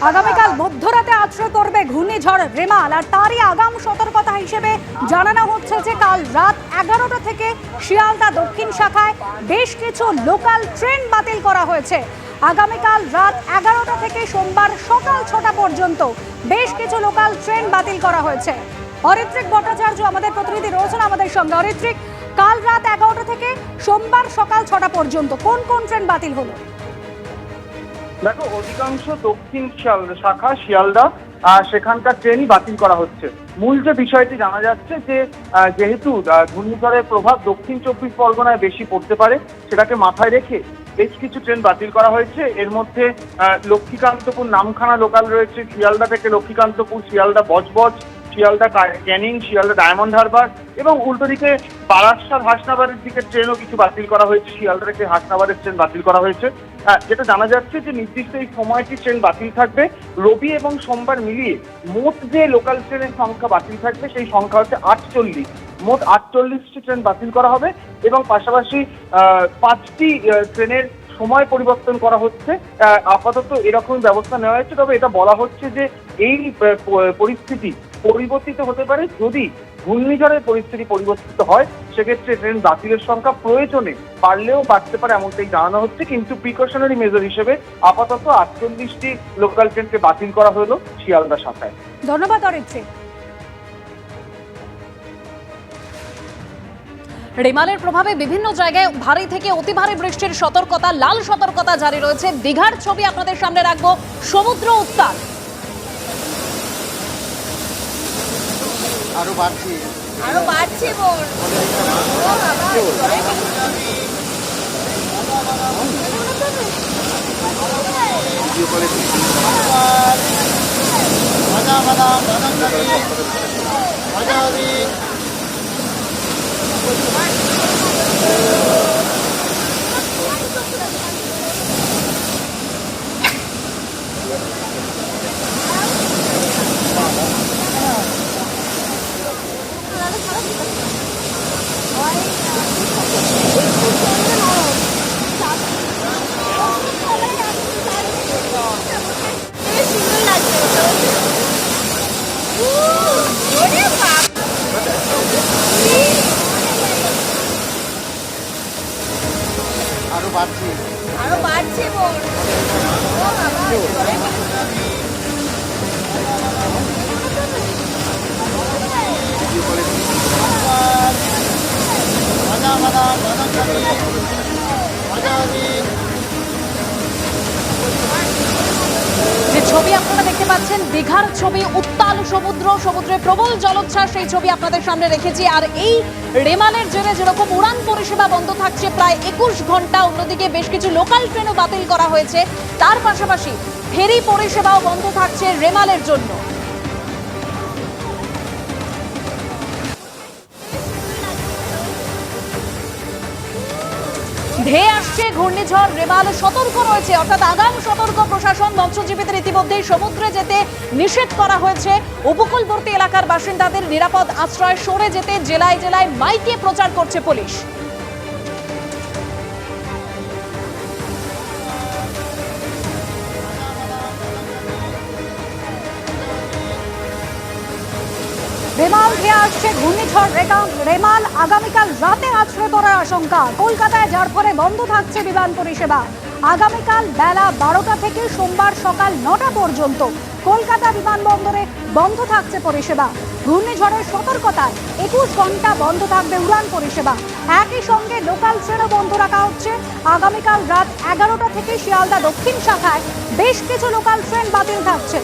আগামীকাল মধ্যরাতে আছড়ে পড়বে ঘূর্ণিঝড় রেমাল, আর তারই আগাম সতর্কতা হিসেবে জানানো হচ্ছে যে কাল রাত 11টা থেকে শিয়ালদা দক্ষিণ শাখায় বেশ কিছু লোকাল ট্রেন বাতিল করা হয়েছে। আগামীকাল রাত 11টা থেকে সোমবার সকাল 6টা পর্যন্ত বেশ কিছু লোকাল ট্রেন বাতিল করা হয়েছে। অরিত্রিক ভট্টাচার্য আমাদের প্রতিনিধি রয়েছেন আমাদের সঙ্গে। অরিত্রিক, কাল রাত 11টা থেকে সোমবার সকাল 6টা পর্যন্ত কোন কোন ট্রেন বাতিল হলো? দেখো, অধিকাংশ দক্ষিণ শাখা শিয়ালদা সেখানকার ট্রেনই বাতিল করা হচ্ছে। মূল যে বিষয়টি জানা যাচ্ছে যে যেহেতু ঘূর্ণিঝড়ের প্রভাব দক্ষিণ 24 পরগনায় বেশি পড়তে পারে, সেটাকে মাথায় রেখে বেশ কিছু ট্রেন বাতিল করা হয়েছে। এর মধ্যে লক্ষ্মীকান্তপুর নামখানা লোকাল রয়েছে, শিয়ালদা থেকে লক্ষ্মীকান্তপুর, শিয়ালদা বজবজ, শিয়ালদা ক্যানিং, শিয়ালদা ডায়মন্ড হারবার এবং উল্টো দিকে বারাসাত হাসনাবাদের দিকে ট্রেনও কিছু বাতিল করা হয়েছে। শিয়ালদা থেকে হাসনাবাদের ট্রেন বাতিল করা হয়েছে। যেটা জানা যাচ্ছে যে নির্দিষ্ট এই সময়টি ট্রেন বাতিল থাকবে। রবি এবং সোমবার মিলিয়ে মোট যে লোকাল ট্রেনের সংখ্যা বাতিল থাকবে সেই সংখ্যা হচ্ছে 48। মোট 48টি ট্রেন বাতিল করা হবে এবং পাশাপাশি 5টি ট্রেনের সময় পরিবর্তন করা হচ্ছে। আপাতত এরকম ব্যবস্থা নেওয়া হচ্ছে, তবে এটা বলা হচ্ছে যে এই পরিস্থিতি পরিবর্তিত হতে পারে। যদি ঘূর্ণিঝড়ের পরিস্থিতি পরিবর্তিত হয় সেক্ষেত্রে ট্রেন বাতিলের সংখ্যা প্রয়োজনে বাড়লেও বাড়তে পারে, এমনটাই জানানো হচ্ছে। কিন্তু প্রিকশনারি মেজার হিসেবে আপাতত 48টি লোকাল ট্রেনকে বাতিল করা হলো শিয়ালদা শাখায়। ধন্যবাদ অরিত্রিক। রেমালের প্রভাবে বিভিন্ন জায়গায় ভারী থেকে অতি ভারী বৃষ্টির সতর্কতা, লাল সতর্কতা জারি রয়েছে। দীঘার ছবি আপনাদের সামনে রাখবো। সমুদ্র উত্তাল আরো বাড়ছে বোন। ভিডিও কলে মজা মজা মজা আরো বাড়ছে বোন। ভিডিও কলে মজা মজা মজা যে ছবি আপনারা দেখতে পাচ্ছেন, দীঘার ছবি, উত্তাল সমুদ্র, সমুদ্রে প্রবল জলোচ্ছ্বাস, সেই ছবি আপনাদের সামনে রেখেছি। আর এই রেমালের জেরে যেরকম উড়ান পরিষেবা বন্ধ থাকছে প্রায় 21 ঘন্টা, অন্যদিকে বেশ কিছু লোকাল ট্রেনও বাতিল করা হয়েছে। তার পাশাপাশি ফেরি পরিষেবাও বন্ধ থাকছে রেমালের জন্য। ধেয়ে আসছে ঘূর্ণিঝড় রেমাল, সতর্ক রয়েছে, অর্থাৎ আগাম সতর্ক প্রশাসন। মৎস্যজীবীদের ইতিমধ্যেই সমুদ্রে যেতে নিষেধ করা হয়েছে। উপকূলবর্তী এলাকার বাসিন্দাদের নিরাপদ আশ্রয় সরে যেতে জেলায় জেলায় মাইকে প্রচার করছে পুলিশ। রেমাল ধেয়ে আসছে ঘূর্ণিঝড় রেমাল, আগামীকাল রাতে আছড়ে পড়ার আশঙ্কা কলকাতায়, যার ফলে বন্ধ থাকছে বিমান পরিষেবা। আগামীকাল বেলা 12টা থেকে সোমবার সকাল 9টা পর্যন্ত কলকাতা বিমানবন্দরে বন্ধ থাকছে পরিষেবা। ঘূর্ণিঝড়ের সতর্কতায় 21 ঘন্টা বন্ধ থাকবে উড়ান পরিষেবা। একই সঙ্গে লোকাল ট্রেনও বন্ধ রাখা হচ্ছে। আগামীকাল রাত 11টা থেকে শিয়ালদা দক্ষিণ শাখায় বেশ কিছু লোকাল ট্রেন বাতিল থাকছে।